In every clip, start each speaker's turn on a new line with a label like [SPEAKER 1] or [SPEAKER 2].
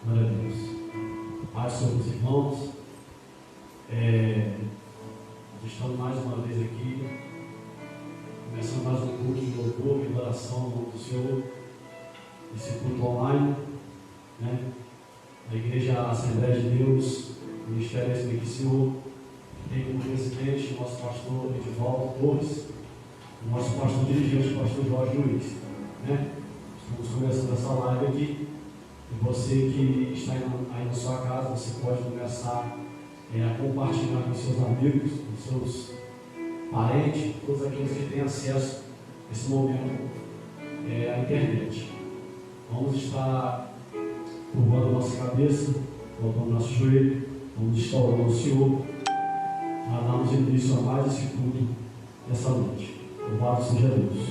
[SPEAKER 1] Glória a Deus. Paz sobre os irmãos. Estamos mais uma vez aqui, começando mais um culto de louvor, de adoração no nome do Senhor. Esse culto online, né? A Igreja Assembleia de Deus, Ministério SBQ Senhor, tem como presidente o nosso pastor Edivaldo Torres, o nosso pastor dirigente, o pastor Jorge Luiz, né? Estamos começando essa live aqui. E você que está aí na sua casa, você pode começar a compartilhar com seus amigos, com seus parentes, todos aqueles que têm acesso nesse momento à internet. Vamos estar curvando a nossa cabeça, colocando nosso joelho, vamos estar orando ao Senhor, para darmos início a mais esse culto dessa noite. Louvado seja Deus.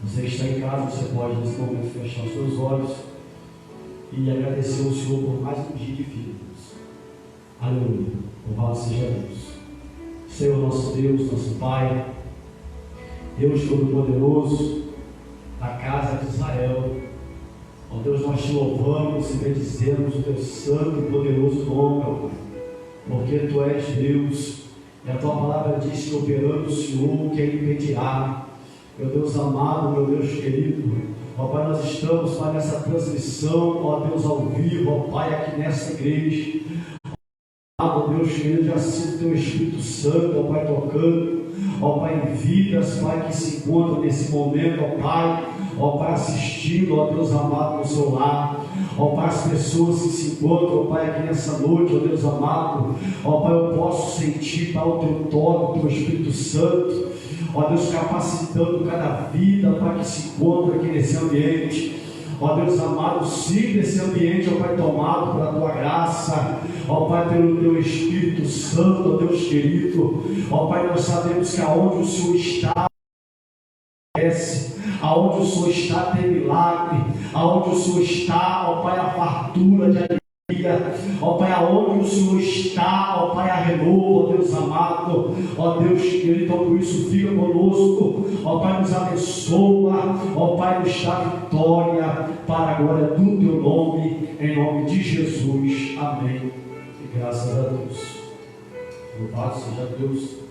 [SPEAKER 1] Você que está em casa, você pode nesse momento fechar os seus olhos e agradecer ao Senhor por mais um dia de vida. Aleluia. Louvado seja Deus. Senhor nosso Deus, nosso Pai, Deus Todo-Poderoso, da casa de Israel, ó Deus, nós te louvamos e bendizemos o teu santo e poderoso nome, ó Pai, porque tu és Deus, e a tua palavra diz que operando o Senhor, quem impedirá? Meu Deus amado, meu Deus querido, ó Pai, nós estamos, Pai, nessa transmissão, ó Deus, ao vivo, ó Pai, aqui nessa igreja. Ó Deus querido, já sinto teu Espírito Santo, ó Pai, tocando, ó Pai, em vidas, Pai, que se encontram nesse momento, ó Pai, assistindo, ó Deus amado, no seu lar, ó Pai, as pessoas que se encontram, ó Pai, aqui nessa noite, ó Deus amado, ó Pai, eu posso sentir, Pai, o teu toque, o teu Espírito Santo, ó Deus, capacitando cada vida, Pai, que se encontra aqui nesse ambiente. Ó Deus amado, siga esse ambiente, ó Pai, tomado pela tua graça, ó Pai, pelo teu Espírito Santo, ó Deus querido, ó Pai, nós sabemos que aonde o Senhor está, aonde o Senhor está tem milagre, aonde o Senhor está, ó Pai, a fartura de alegria, ó Pai, aonde o Senhor está, ó Pai, a renovo, ó Deus amado, ó Deus querido, então por isso fica conosco, ó Pai, nos abençoa, ó Pai, nos dá vitória para a glória do teu nome, em nome de Jesus, amém, e graças a Deus. Louvado seja Deus.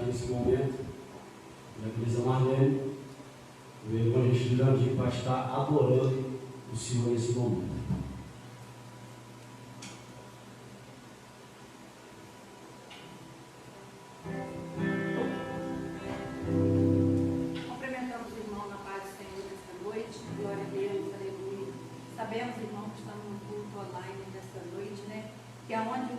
[SPEAKER 1] Nesse momento, a Crisa Marlene, o evangelista Grandinho vai estar adorando o Senhor nesse momento.
[SPEAKER 2] Cumprimentamos o irmão na paz do Senhor nesta noite, glória a Deus, aleluia. Sabemos, irmão, que estamos no culto online nesta noite, né? Que aonde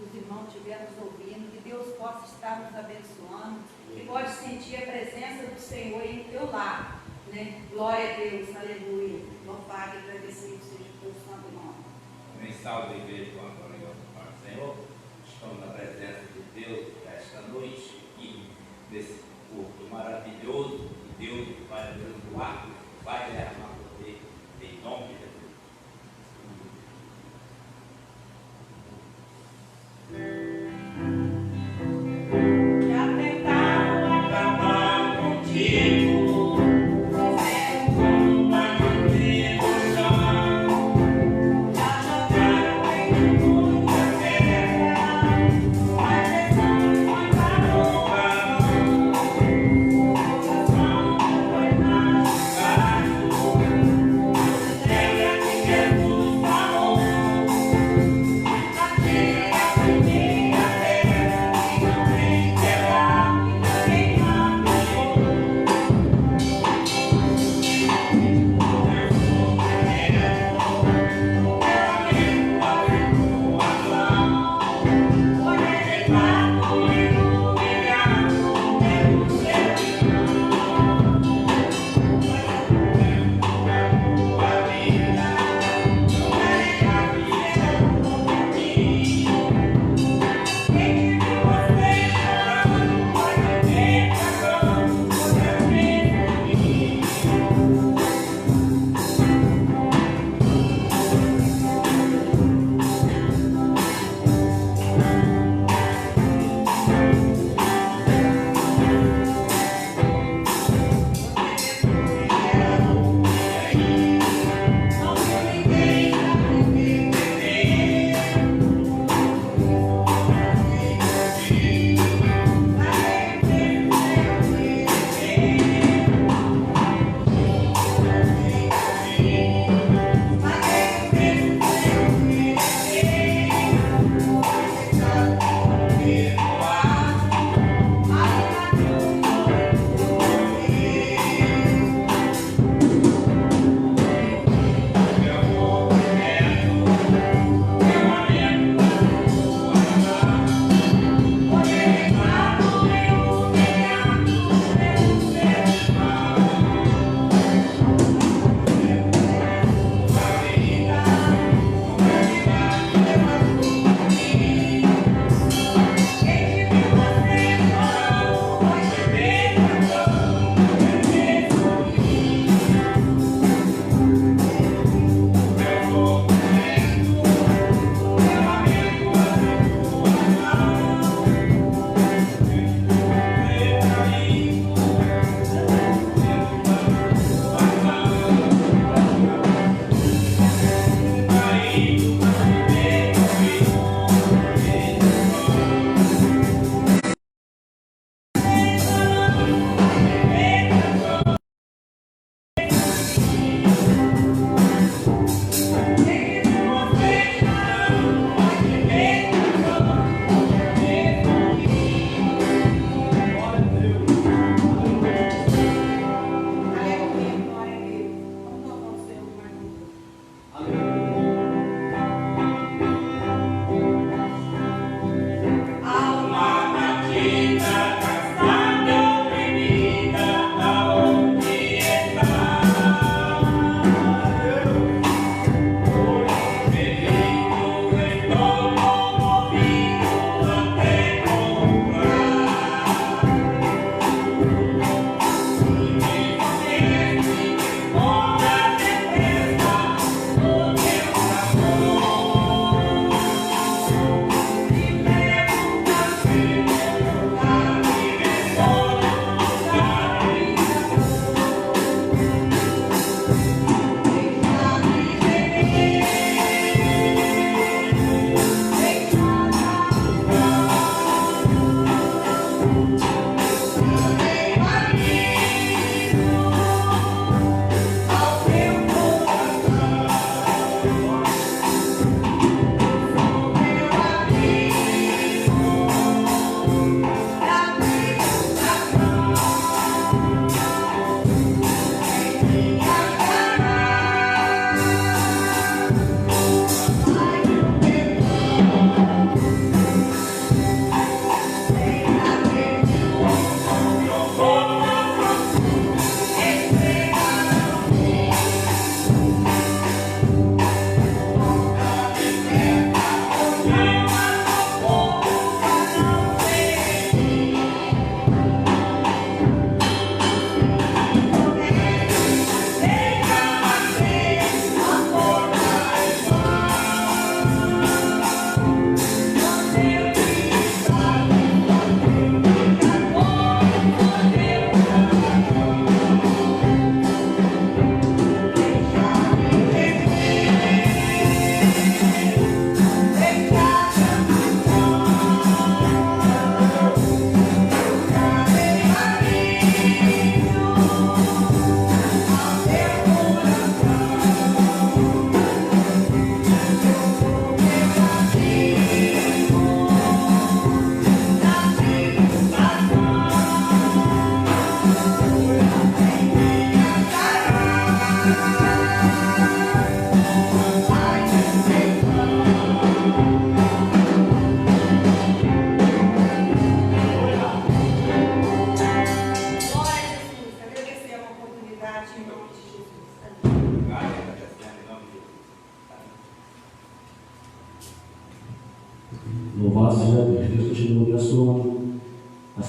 [SPEAKER 2] os irmãos estiverem nos ouvindo, que Deus possa estar nos abençoando, que pode sentir a presença do Senhor em teu lar, né? Glória a Deus, aleluia. Louvado e agradecido seja o teu santo nome.
[SPEAKER 3] Amém. Salve a igreja com a glória do Senhor. Estamos na presença de Deus esta noite e nesse culto maravilhoso que Deus vai abençoar, vai derramar poder em nome de Jesus.
[SPEAKER 4] Thank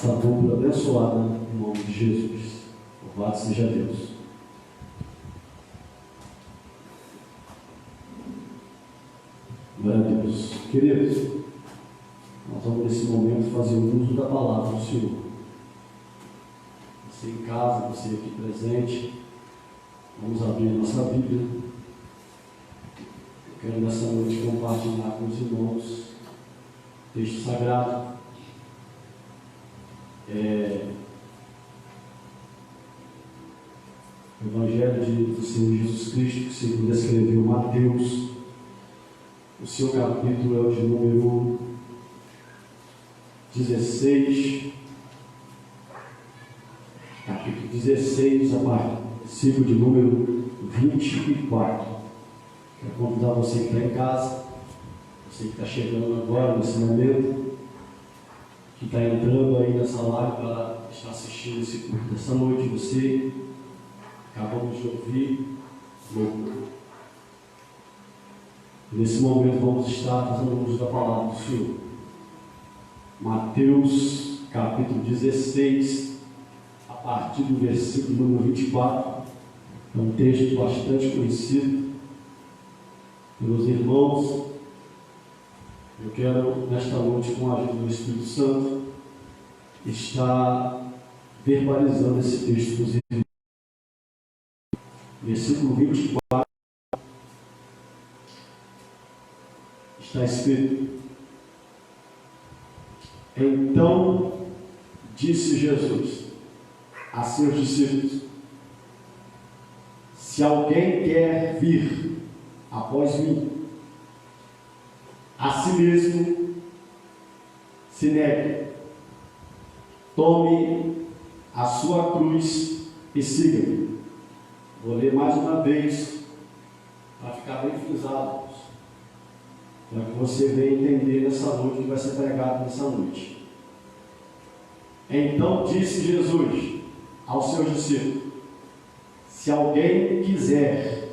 [SPEAKER 1] essa dupla abençoada em nome de Jesus. Louvado seja Deus. Glória a Deus. Queridos, nós vamos nesse momento fazer uso da palavra do Senhor. Você em casa, você aqui presente, vamos abrir a nossa Bíblia. Eu quero nessa noite compartilhar com os irmãos o texto sagrado. O Evangelho do Senhor Jesus Cristo, segundo escreveu Mateus. O seu capítulo é o de número 16, capítulo 16, a versículo de número 24. Quero convidar você que está em casa, você que está chegando agora nesse momento, que está entrando aí nessa live para estar assistindo esse culto dessa noite, você acabamos de ouvir louvor. Nesse momento vamos estar fazendo uso da palavra do Senhor. Mateus capítulo 16, a partir do versículo número 24, é um texto bastante conhecido pelos irmãos. Eu quero, nesta noite, com a ajuda do Espírito Santo, estar verbalizando esse texto para os irmãos. Versículo 24 está escrito: Então disse Jesus a seus discípulos: Se alguém quer vir após mim, a si mesmo se negue, tome a sua cruz e siga-me. Vou ler mais uma vez para ficar bem frisado, para que você venha entender nessa noite o que vai ser pregado nessa noite. Então disse Jesus aos seus discípulos: Se alguém quiser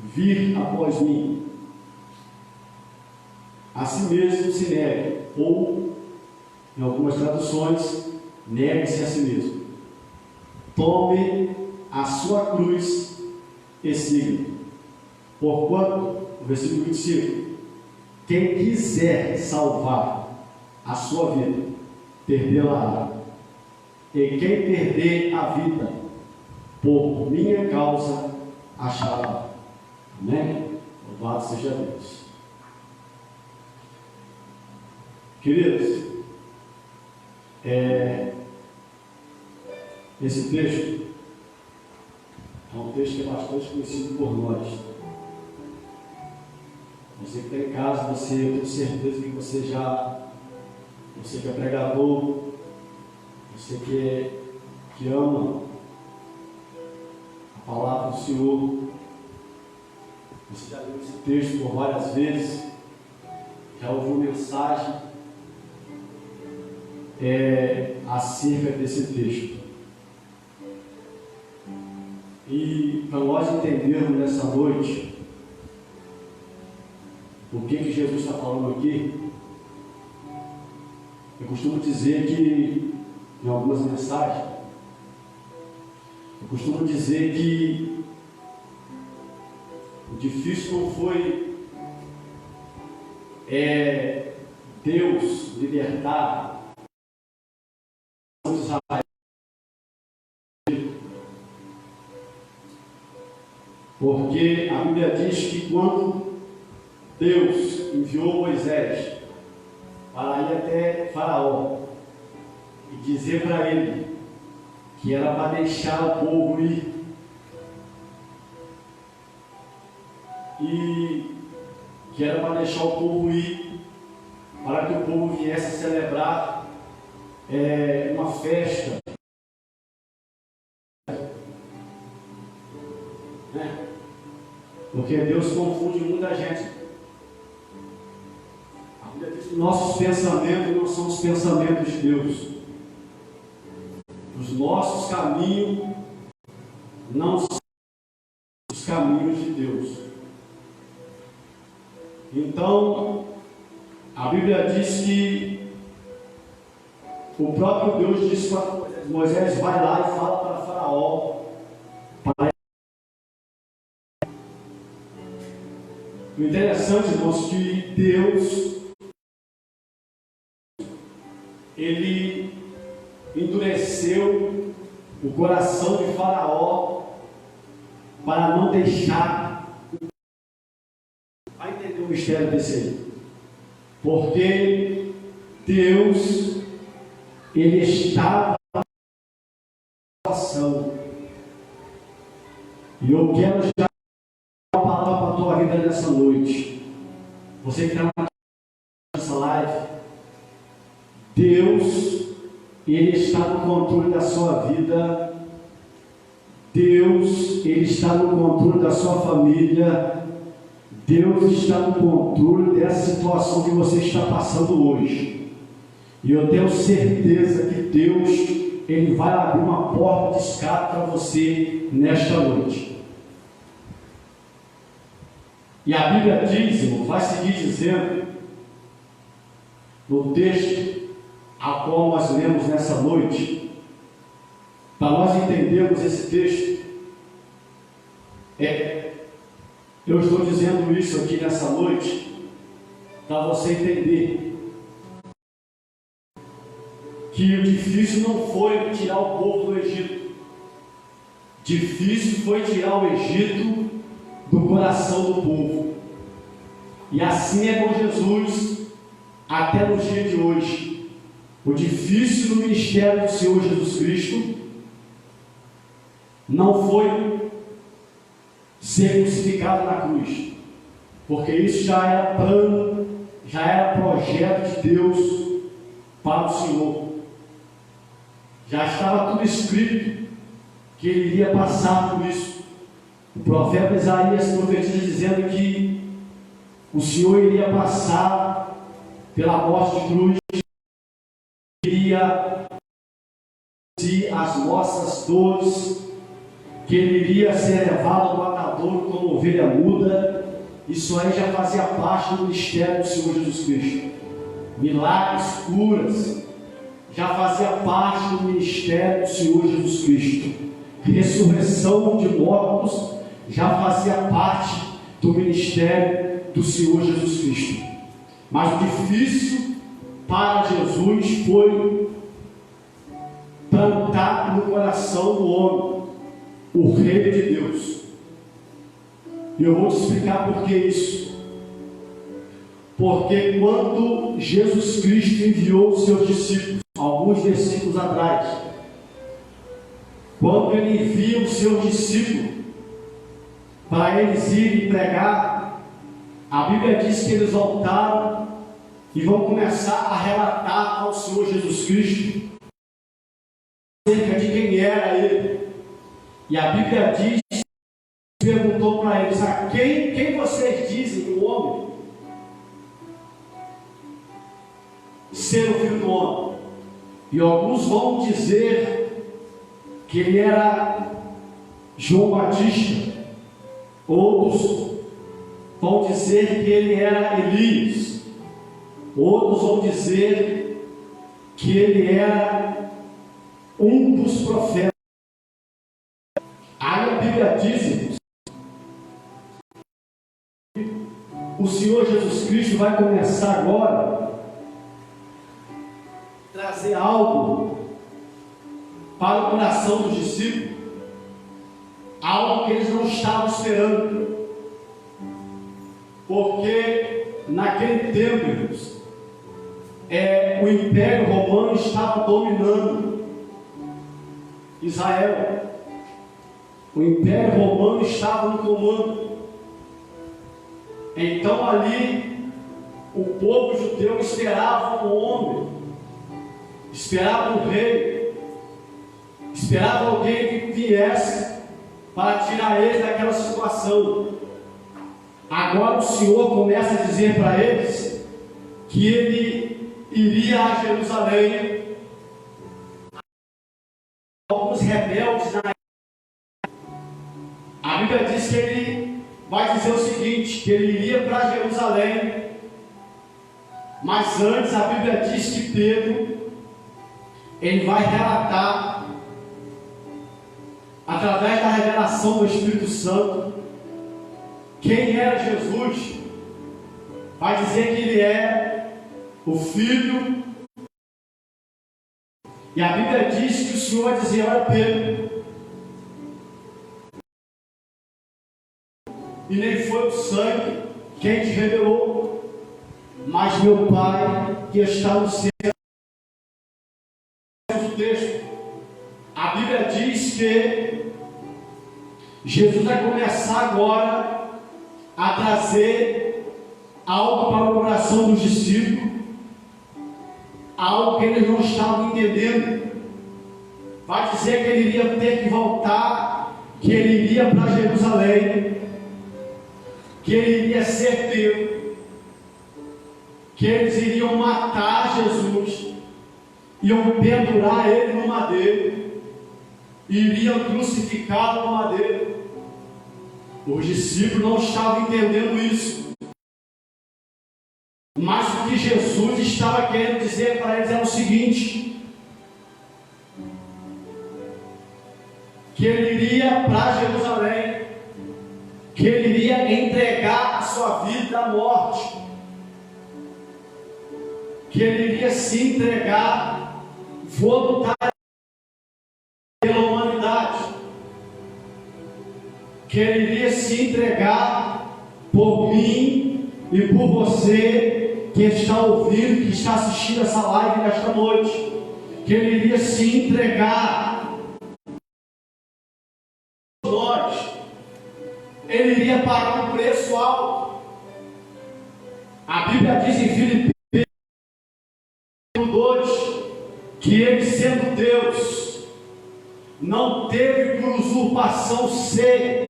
[SPEAKER 1] vir após mim, a si mesmo se negue, ou, em algumas traduções, negue-se a si mesmo. Tome a sua cruz e siga. Porquanto, no versículo 25, quem quiser salvar a sua vida, perdê-la-á. E quem perder a vida, por minha causa, achará. Amém? Louvado seja Deus. Queridos, esse texto é um texto que é bastante conhecido por nós. Você que está em casa, eu tenho certeza que você que é pregador, você que ama a palavra do Senhor, você já leu esse texto por várias vezes, já ouviu mensagem acerca desse texto. E para nós entendermos nessa noite o que Jesus está falando aqui, eu costumo dizer que, em algumas mensagens, eu costumo dizer que o difícil não foi Deus libertar Israel, porque a Bíblia diz que quando Deus enviou Moisés para ir até Faraó e dizer para ele que era para deixar o povo ir, e que era para deixar o povo ir, para que o povo viesse celebrar uma festa, né? Porque Deus confunde muita gente. A Bíblia diz que nossos pensamentos não são os pensamentos de Deus. Os nossos caminhos não são os caminhos de Deus. Então, a Bíblia diz que o próprio Deus disse para Moisés: vai lá e fala para Faraó. O interessante, irmãos, que Deus, Ele endureceu o coração de Faraó para não deixar. Vai entender o mistério desse aí. Porque Deus, Ele estava na situação. E eu quero já dar uma palavra para a tua vida nessa noite. Você que está nessa live, Deus, Ele está no controle da sua vida. Deus, Ele está no controle da sua família. Deus está no controle dessa situação que você está passando hoje. E eu tenho certeza que Deus, Ele vai abrir uma porta de escape para você nesta noite. E a Bíblia diz, irmão, vai seguir dizendo, no texto a qual nós lemos nessa noite, para nós entendermos esse texto, eu estou dizendo isso aqui nessa noite, para você entender que o difícil não foi tirar o povo do Egito, difícil foi tirar o Egito do coração do povo. E assim é com Jesus até no dia de hoje. O difícil no ministério do Senhor Jesus Cristo não foi ser crucificado na cruz, porque isso já era plano, já era projeto de Deus para o Senhor. Já estava tudo escrito que Ele iria passar por isso. O profeta Isaías profetiza dizendo que o Senhor iria passar pela morte de cruz, iria sentir as nossas dores, que Ele iria ser levado ao matadouro como ovelha muda. Isso aí já fazia parte do ministério do Senhor Jesus Cristo. Milagres, curas, já fazia parte do ministério do Senhor Jesus Cristo. Ressurreição de mortos já fazia parte do ministério do Senhor Jesus Cristo. Mas o difícil para Jesus foi plantar no coração do homem o reino de Deus. E eu vou te explicar por que isso. Porque quando Jesus Cristo enviou os seus discípulos, alguns versículos atrás, quando Ele envia os seus discípulos para eles irem pregar, a Bíblia diz que eles voltaram e vão começar a relatar ao Senhor Jesus Cristo acerca de quem era Ele. E a Bíblia diz, perguntou para eles: a quem vocês dizem o homem ser o Filho do Homem? E alguns vão dizer que Ele era João Batista, outros vão dizer que Ele era Elias, outros vão dizer que Ele era um dos profetas. Aí a Bíblia diz: o Senhor Jesus Cristo vai começar agora a trazer algo para o coração dos discípulos, algo que eles não estavam esperando, porque naquele tempo, irmãos, o Império Romano estava dominando Israel. O Império Romano estava no comando. Então ali o povo judeu esperava um homem, esperava um rei, esperava alguém que viesse para tirar eles daquela situação. Agora o Senhor começa a dizer para eles que Ele iria a Jerusalém. Alguns rebeldes na A Bíblia diz que Ele vai dizer o seguinte, que Ele iria para Jerusalém, mas antes a Bíblia diz que Pedro ele vai relatar, através da revelação do Espírito Santo, quem era Jesus. Vai dizer que ele é o Filho. E a Bíblia diz que o Senhor vai dizer: olha, Pedro, e nem foi o sangue quem te revelou, mas meu Pai que está no céu. O texto, a Bíblia diz que Jesus vai começar agora a trazer algo para o coração dos discípulos, algo que eles não estavam entendendo. Vai dizer que ele iria ter que voltar, que ele iria para Jerusalém, que ele iria ser pego, que eles iriam matar Jesus, iam pendurar ele no madeiro, iriam crucificá-lo no madeiro. Os discípulos não estavam entendendo isso, mas o que Jesus estava querendo dizer para eles era o seguinte: que ele iria para Jerusalém, que ele iria entregar a sua vida à morte, que ele iria se entregar voluntariamente pela humanidade, que ele iria se entregar por mim e por você que está ouvindo, que está assistindo essa live nesta noite, que ele iria se entregar por nós, ele iria pagar um preço alto. A Bíblia diz em Filipenses 2 que ele, sendo Deus, não teve por usurpação ser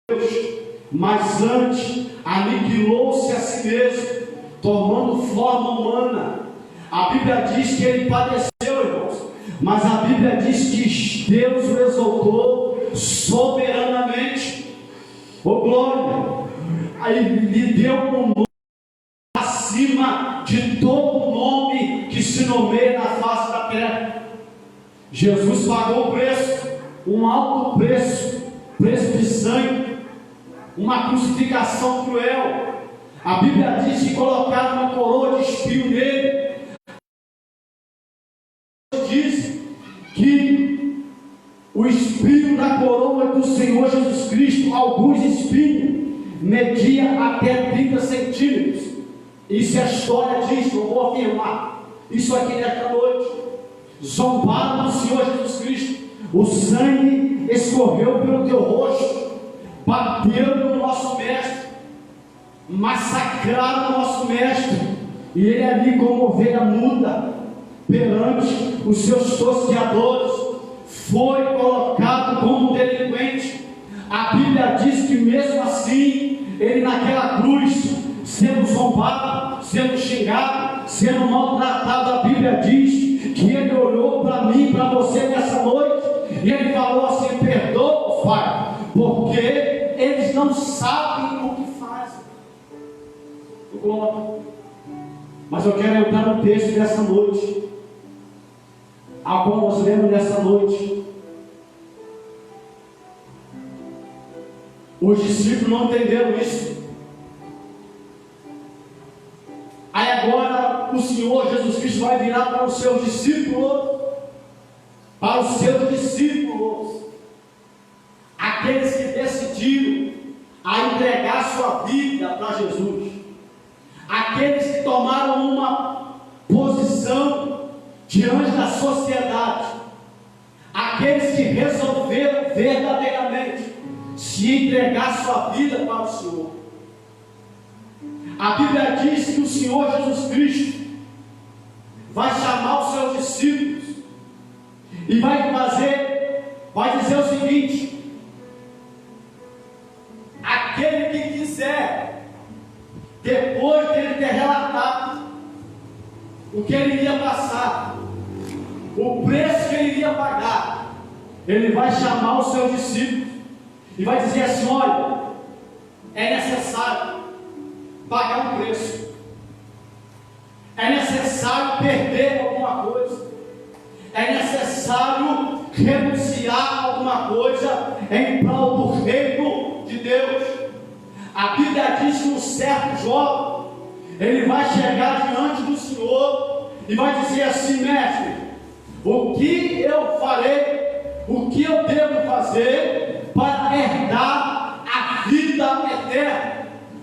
[SPEAKER 1] Deus, mas antes aniquilou-se a si mesmo, tomando forma humana. A Bíblia diz que ele padeceu, irmãos, mas a Bíblia diz que Deus o exaltou soberanamente. Oh glória! Aí lhe deu um nome acima de todo nome que se nomeia na face da terra. Jesus pagou o preço, um alto preço, preço de sangue, uma crucificação cruel. A Bíblia diz que colocaram uma coroa de espinho nele. Diz que o espinho da coroa do Senhor Jesus Cristo, alguns espinhos, media até 30 centímetros. Isso é a história disso, eu vou afirmar isso aqui nesta noite. Zombaram do Senhor Jesus Cristo, o sangue escorreu pelo teu rosto, bateram no nosso mestre, massacraram o nosso mestre, e ele ali como ovelha muda, perante os seus tosqueadores, foi colocado como delinquente. A Bíblia diz que mesmo assim, ele naquela cruz, sendo zombado, sendo xingado, sendo maltratado, a Bíblia diz que ele olhou para mim, para você nessa noite, e ele falou assim: perdoa, Pai, porque eles não sabem o que fazem. Mas eu quero entrar no texto dessa noite, a qual nós lemos nessa noite. Os discípulos não entenderam isso. Aí agora o Senhor Jesus Cristo vai virar para os seus discípulos, aqueles que decidiram a entregar sua vida para Jesus, aqueles que tomaram uma posição diante da sociedade, aqueles que resolveram verdadeiramente se entregar sua vida para o Senhor. A Bíblia diz que o Senhor Jesus Cristo vai chamar os seus discípulos e vai dizer o seguinte: aquele que quiser, depois de ele ter relatado o que ele iria passar, o preço que ele iria pagar, ele vai chamar os seus discípulos e vai dizer assim: olha, é necessário pagar um preço, é necessário perder alguma coisa, necessário renunciar a alguma coisa em prol do reino de Deus. A Bíblia diz que um certo jovem, ele vai chegar diante do Senhor e vai dizer assim: mestre, o que eu farei, o que eu devo fazer para herdar a vida eterna?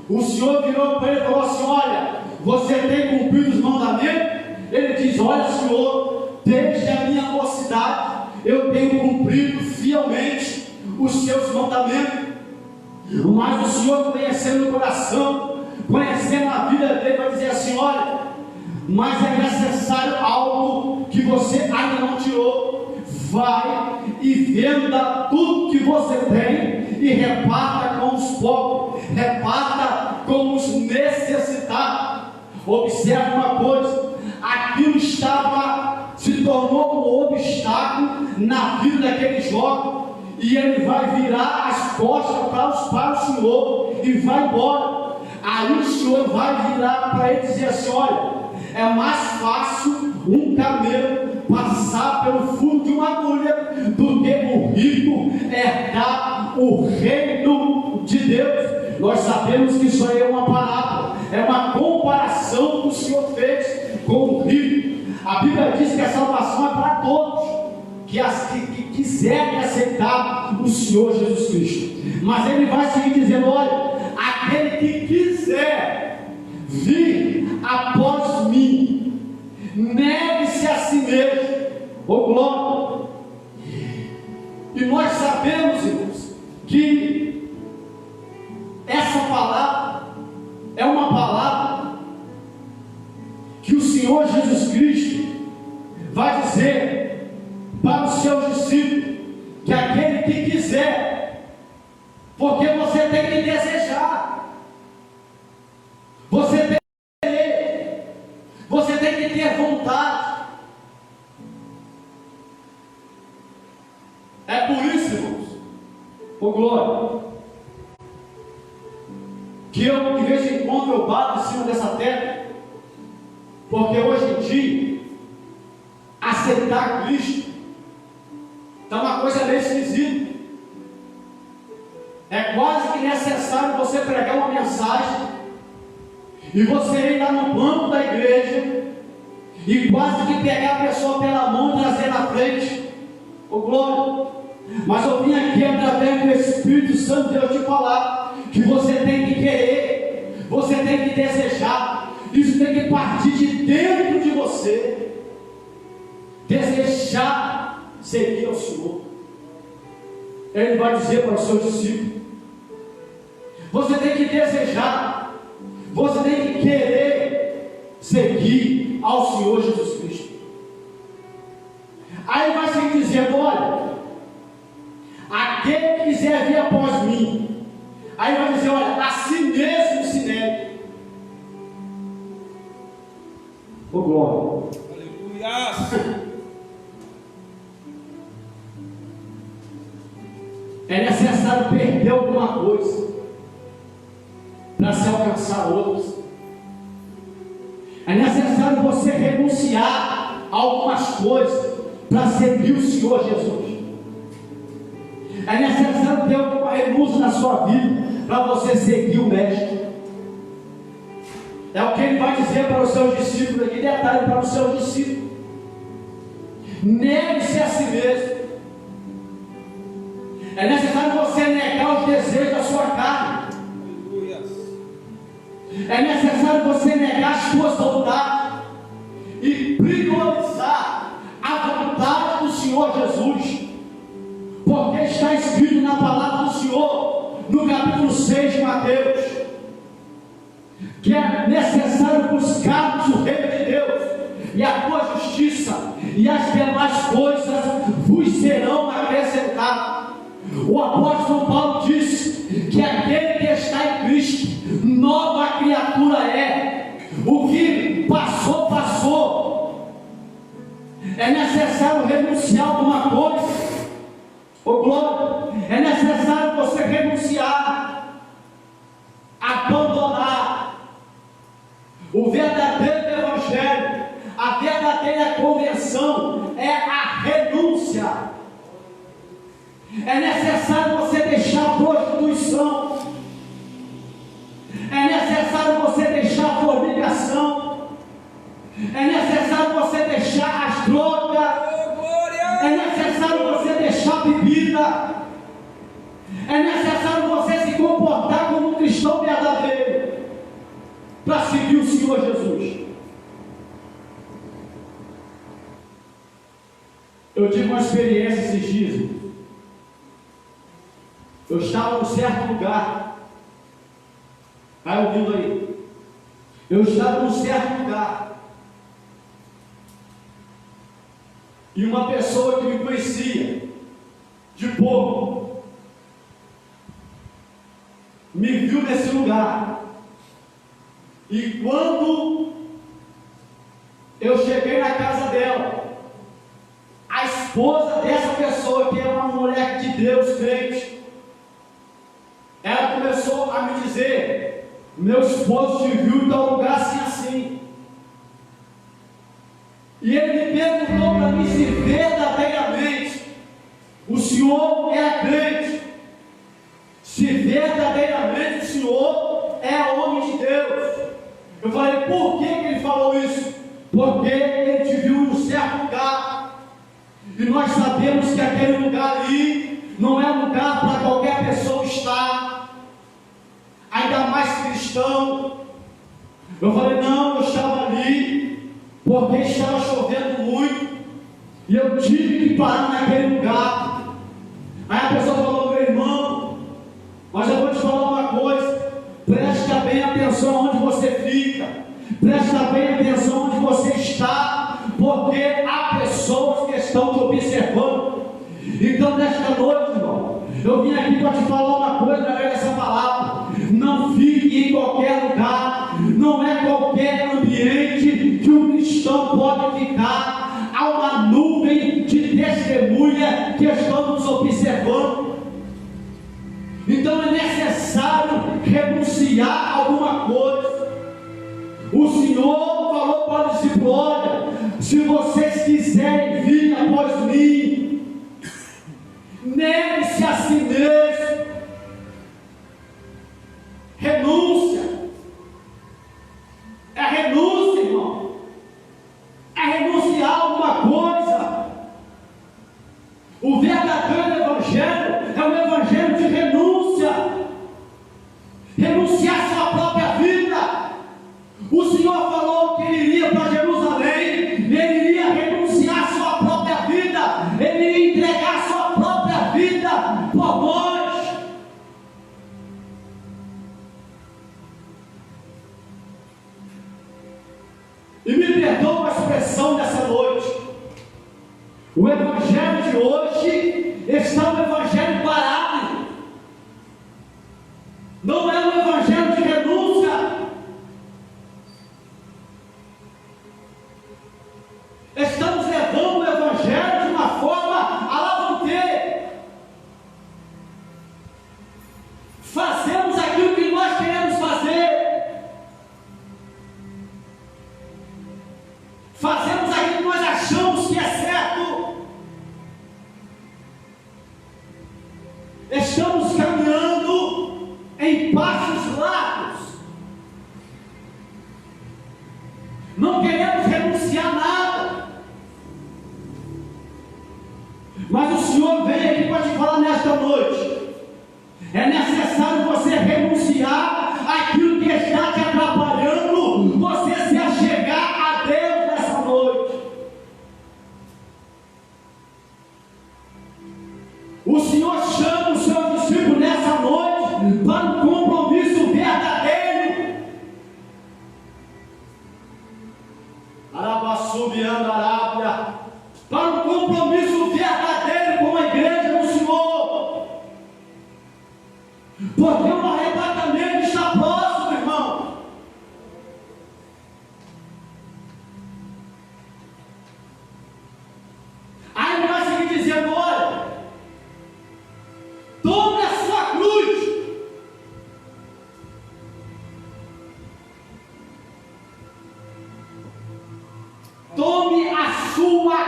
[SPEAKER 1] O Senhor virou para ele e falou assim: olha, você tem cumprido os mandamentos? Ele diz: olha, Senhor, desde a minha mocidade eu tenho cumprido fielmente os seus mandamentos. Mas o Senhor, conhecendo o coração, conhecendo a vida dele, vai dizer assim: olha, mas é necessário algo que você ainda não tirou. Vai e venda tudo que você tem e reparta com os pobres, reparta com os necessitados. Observe uma coisa: aquilo se tornou um obstáculo na vida daquele jovem, e ele vai virar as costas para o Senhor e vai embora. Aí o Senhor vai virar para ele e dizer assim: olha, é mais fácil um camelo passar pelo fundo de uma agulha do que um rico herdar o reino de Deus. Nós sabemos que isso aí é uma parábola, é uma comparação que o Senhor fez com o rico. A Bíblia diz que a salvação é para todos que quiserem aceitar o Senhor Jesus Cristo. Mas ele vai seguir dizendo: olha, aquele que quiser vir após mim, negue-se a si mesmo. Ô glória! E nós sabemos, irmãos, que essa palavra é uma palavra que o Senhor Jesus Cristo vai dizer para os seus discípulos, que aquele que quiser, porque você tem que desejar, você tem que querer, você tem que ter vontade. É por isso, irmãos, ô glória, que eu de vez em quando eu bato em cima dessa terra, porque hoje em dia aceitar Cristo está uma coisa meio esquisita. É quase que necessário você pregar uma mensagem e você ir lá no banco da igreja e quase que pegar a pessoa pela mão e trazer na frente. Ô glória! Mas eu vim aqui através do Espírito Santo de Deus te falar que você tem que querer, você tem que desejar. Isso tem que partir de dentro de você. Desejar seguir ao Senhor. Ele vai dizer para os seus discípulos: você tem que desejar, você tem que querer seguir ao Senhor Jesus Cristo. Aí vai seguir dizendo: olha, aquele que quiser vir após mim. Aí vai dizer: olha, a si mesmo se negue. Ô glória!
[SPEAKER 4] Aleluia!
[SPEAKER 1] É necessário perder alguma coisa para se alcançar outros. É necessário você renunciar a algumas coisas para seguir o Senhor Jesus. É necessário ter alguma renúncia na sua vida para você seguir o Mestre. É o que ele vai dizer para os seus discípulos aqui. Detalhe para os seus discípulos: negue-se a si mesmo. É necessário você negar os desejos da sua carne. É necessário você negar as suas vontades e priorizar a vontade do Senhor Jesus. Porque está escrito na palavra do Senhor, no capítulo 6 de Mateus, que é necessário buscarmos o reino de Deus e a tua justiça, e as demais coisas vos serão acrescentadas. O apóstolo Paulo disse que aquele que está em Cristo, nova criatura é. O que passou, passou. É necessário renunciar a alguma coisa. Ô glória! É necessário você renunciar, abandonar o verdadeiro evangelho, a verdadeira conversão atenção, é a renúncia. É necessário você deixar a prostituição. É necessário você deixar a fornicação. É necessário você deixar as drogas. É necessário você deixar a bebida. É necessário você se comportar como um cristão verdadeiro para seguir o Senhor Jesus. Eu tive uma experiência esses dias. Eu estava em um certo lugar. Está ouvindo aí? Eu estava em um certo lugar. E uma pessoa que me conhecia de pouco me viu nesse lugar. E quando eu cheguei na casa dela, a esposa dessa pessoa, que é uma mulher de Deus, crente, ela começou a me dizer: meu esposo te viu em tal lugar assim, assim. E ele me perguntou para mim se verdadeiramente o senhor era crente, se verdadeiramente o senhor é homem de Deus. Eu falei: por que ele falou isso? Porque ele te viu em um certo lugar, e nós sabemos que aquele lugar ali não é lugar para qualquer pessoa estar, ainda mais cristão. Eu falei: não, eu estava ali porque estava chovendo muito e eu tive que parar naquele lugar. Aí a pessoa falou: meu irmão, mas eu vou te falar uma coisa, presta bem atenção onde você fica, presta bem atenção onde você está, porque há pessoas que estão te observando. Então nesta noite, irmão, eu vim aqui para te falar uma coisa através dessa palavra: não fique em qualquer lugar, não é qualquer ambiente que um cristão pode ficar. Há uma nuvem de testemunha que estão nos observando. Então é necessário renunciar a alguma coisa. O Senhor falou para o discípulo: olha, se vocês quiserem vir após mim, negue-se a si mesmo. Renúncia. É renúncia, irmão. É renunciar a alguma coisa. O verdadeiro evangelho é um evangelho de renúncia. Renunciar a sua própria vida. O Senhor falou que ele iria para Jerusalém, ele iria renunciar a sua própria vida, ele iria entregar a sua própria vida por nós. E me perdoa a expressão dessa noite. O evangelho de hoje está um evangelho parado. Não é um evangelho de renúncia. Estamos levando o evangelho de uma forma alavanqueira. Fazemos aquilo que nós queremos fazer. Fazemos aquilo que nós achamos que é certo. Estamos caminhando em passos largos. Não queremos renunciar a nada. Mas o Senhor veio aqui para te falar nesta noite: é necessário você renunciar àquilo que está te atrapalhando, você se achegar a Deus nessa noite. O Senhor chama o seu discípulo nessa noite para um compromisso verdadeiro. Arabassubiando Arábia, para um compromisso verdadeiro com a igreja do Senhor. Porque o arrebatamento está próximo, irmão. Aí ele vai seguir dizendo: olha, tome a sua cruz. Tome a sua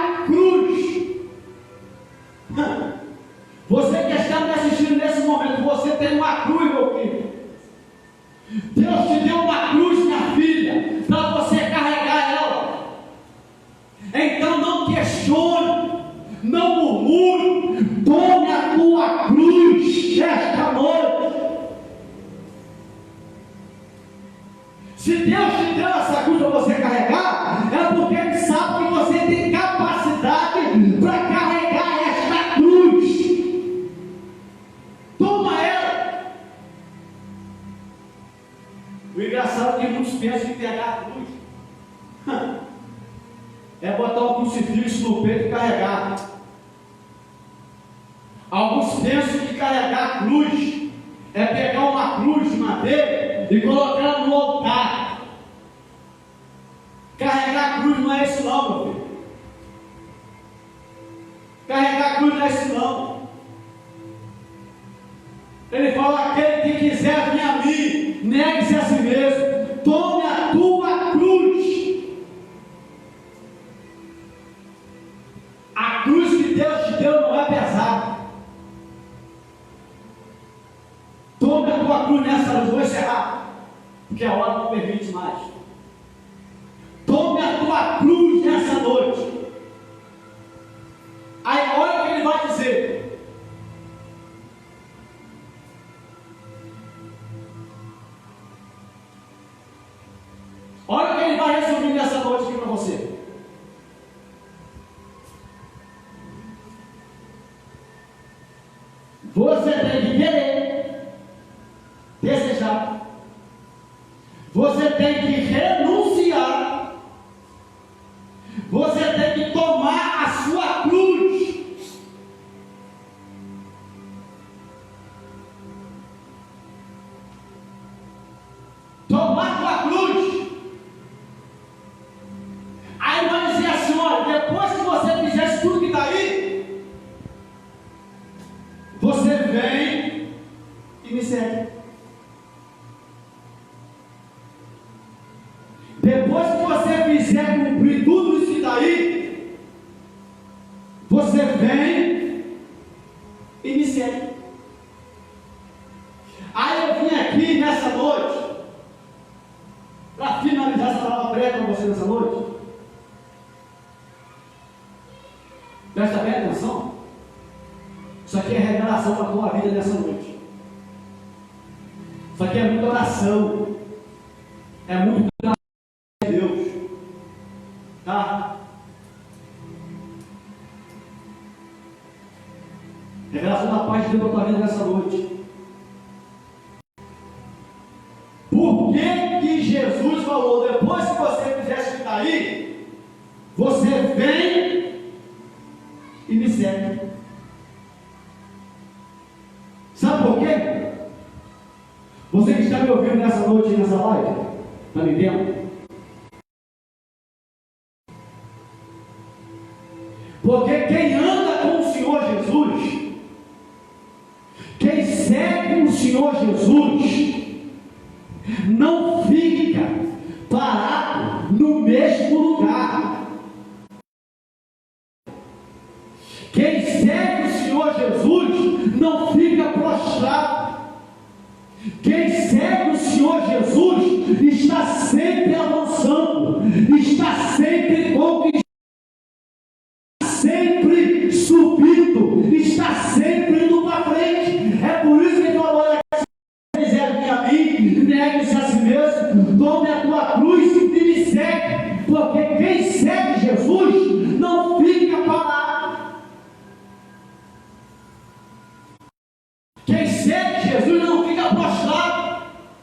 [SPEAKER 1] questione, não murmure, tome a tua cruz esta noite. Se Deus te deu essa cruz para você carregar, é porque Ele sabe que você tem capacidade para carregar esta cruz. Toma ela. O engraçado é que muitos pensam que pegar a cruz é botar um crucifixo no peito e carregar. Alguns pensam que carregar a cruz é pegar uma cruz de madeira e colocar ela no altar. Carregar a cruz não é isso não, meu filho. Carregar a cruz não é isso não. Ele fala: aquele que quiser vir a mim, negue-se a si mesmo, tome a tua cruz. A cruz que Deus te deu não é pesada. Tome a tua cruz nessa noite. Vou encerrar, porque a hora não permite mais. Tome a tua cruz nessa noite. Aí olha o que ele vai dizer. Olha o que ele vai resumir nessa noite aqui para você. Você tem que querer, desejar. Você tem que renunciar. Você tem que tomar a sua cruz. Tomar a tua cruz. Aí vai dizer assim: olha, depois que você fizer isso tudo que está aí, você vem e me segue. Depois que você fizer cumprir tudo isso que está aí, você vem e me segue. Aí eu vim aqui nessa noite para finalizar essa palavra breve para você nessa noite. Presta bem atenção. Isso aqui é revelação para a tua vida nessa noite. Isso aqui é muita oração. É muito de Deus. Tá? Revelação da paz de Deus para a tua vida nessa noite. Por que Jesus falou: depois que você fizer isso que está aí, você vem e me segue? Sabe por quê? Você que está me ouvindo nessa noite, nessa live, está me vendo? Porque quem anda com o Senhor Jesus, quem segue o Senhor Jesus, não fica parado no mesmo lugar. Quem segue o Senhor Jesus não fica prostrado. Quem segue o Senhor Jesus está sempre avançando, está sempre conquistando, sempre subindo, está sempre indo para frente. É por isso que ele falou: olha, se quiser vir a mim, negue-se a si mesmo, tome a tua cruz e me segue. Porque quem segue Jesus não fica parado. Quem segue Jesus não fica prostrado.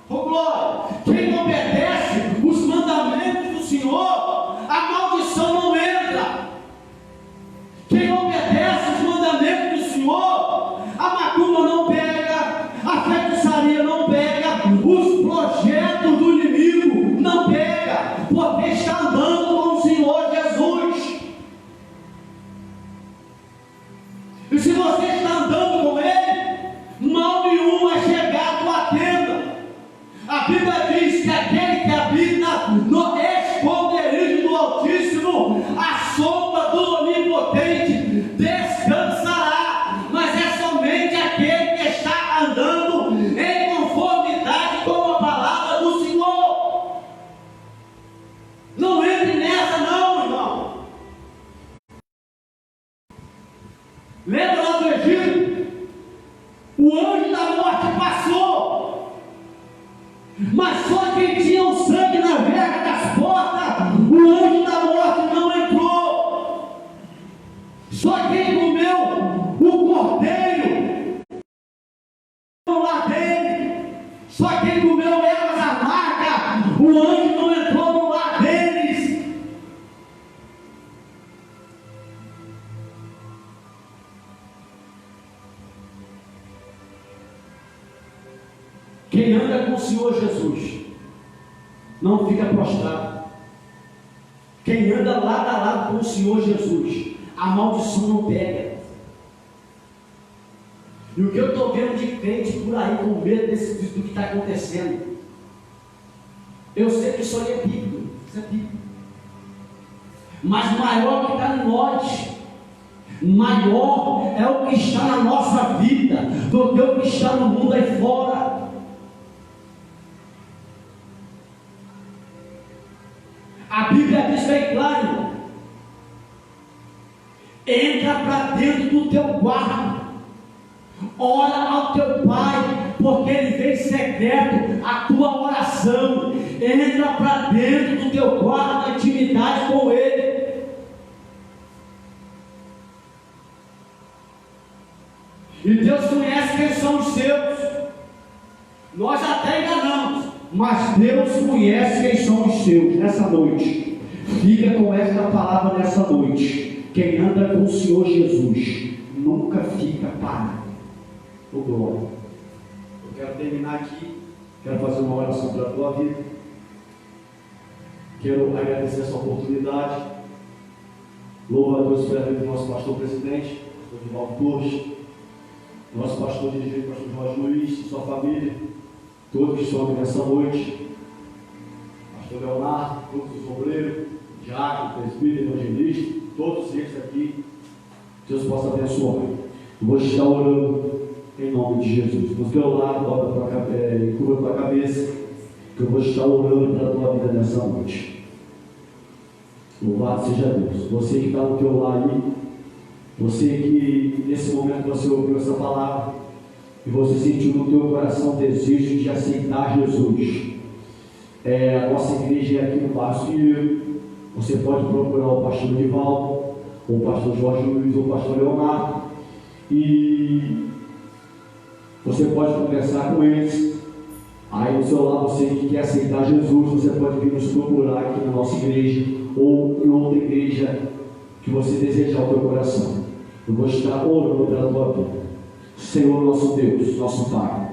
[SPEAKER 1] Oh, glória! Quem obedece os mandamentos do Senhor, a maldição não entra. Quem obedece os mandamentos do Senhor, a macumba não Lembra lá do Egito? O anjo da morte passou, mas só quem tinha o sangue na verga das portas, o anjo da morte não entrou. Só quem comeu o cordeiro lá dele, só quem comeu ervas amargas, o anjo não entrou no lar deles. Quem anda com o Senhor Jesus não fica prostrado. Quem anda lado a lado com o Senhor Jesus, a maldição não pega. E o que eu estou vendo de crente por aí com medo do que está acontecendo, eu sei que isso aí é bíblico, isso é bíblico. Mas maior que está em nós, maior é o que está na nossa vida do que o que está no mundo aí fora. A Bíblia diz bem claro, irmão, entra para dentro do teu quarto, ora ao teu pai, porque ele vê em secreto a tua oração. Entra para dentro do teu quarto, na intimidade com ele. E Deus conhece quem são os seus. Nós até enganamos, mas Deus conhece quem são os seus. Nessa noite, fica com esta palavra nessa noite. Quem anda com o Senhor Jesus nunca fica parado. Oh, glória. Eu quero terminar aqui. Quero fazer uma oração para a tua vida. Quero agradecer essa oportunidade. Louvo a Deus pela vida do nosso pastor presidente, pastor Divaldo Torres, nosso pastor dirigente, pastor Jorge Luiz, e sua família, todos que estão aqui nessa noite, pastor Leonardo, todos os obreiros, diácono, presbítero, evangelista, todos eles aqui, Deus possa abençoar. Eu vou estar orando em nome de Jesus. No teu lado, curva a tua cabeça, que eu vou estar orando pela tua vida nessa noite. Louvado seja Deus. Você que está no teu lado aí, você que nesse momento você ouviu essa palavra e você sentiu no teu coração o desejo de aceitar Jesus. A nossa igreja é aqui no Bairro Pinheiro. Você pode procurar o pastor Divaldo, ou o pastor Jorge Luiz, ou o pastor Leonardo, e você pode conversar com eles. Aí no seu lado, você que quer aceitar Jesus, você pode vir nos procurar aqui na nossa igreja, ou em outra igreja que você desejar o teu coração. Eu vou estar orando pela tua vida. Senhor nosso Deus, nosso Pai,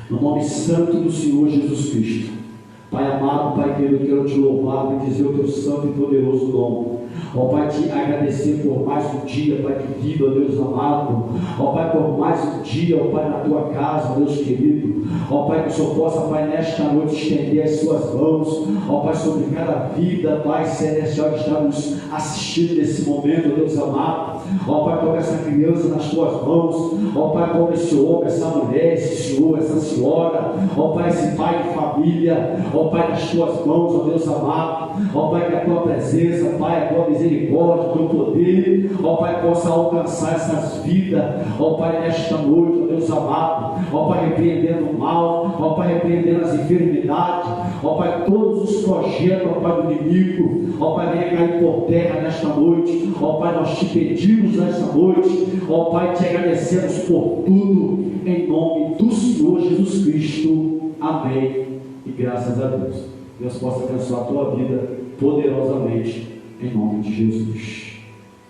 [SPEAKER 1] no nome santo do Senhor Jesus Cristo, Pai amado, Pai querido, quero te louvar, bendizer o teu santo e poderoso nome. Ó Pai, te agradecer por mais um dia, Pai, de vida, ó Deus amado. Ó Pai, por mais um dia, ó Pai, na tua casa, Deus querido. Ó Pai, que o Senhor possa, Pai, nesta noite estender as suas mãos, ó Pai, sobre cada vida, Pai celestial que está nos assistindo nesse momento, ó Deus amado. Ó Pai, toma essa criança nas tuas mãos. Ó Pai, toma esse homem, essa mulher, esse senhor, essa senhora. Ó Pai, esse pai de família. Ó Pai, nas tuas mãos, ó Deus amado. Ó Pai, que a tua presença, Pai, a tua misericórdia, o teu poder, ó Pai, possa alcançar essas vidas, ó Pai, nesta noite, ó Deus amado. Ó Pai, repreendendo o mal, ó Pai, repreendendo as enfermidades, ó Pai, todos os projetos, ó Pai, do inimigo, ó Pai, venha cair por terra nesta noite. Ó Pai, nós te pedimos nesta noite, ó Pai, te agradecemos por tudo, em nome do Senhor Jesus Cristo. Amém. E graças a Deus. Deus possa abençoar a tua vida poderosamente, em nome de Jesus.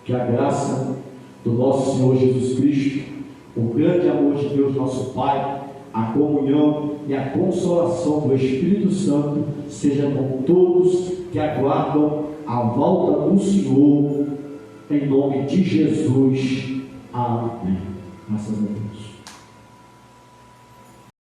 [SPEAKER 1] Que a graça do nosso Senhor Jesus Cristo, o grande amor de Deus nosso Pai, a comunhão e a consolação do Espírito Santo seja com todos que aguardam a volta do Senhor, em nome de Jesus. Amém. Graças a Deus.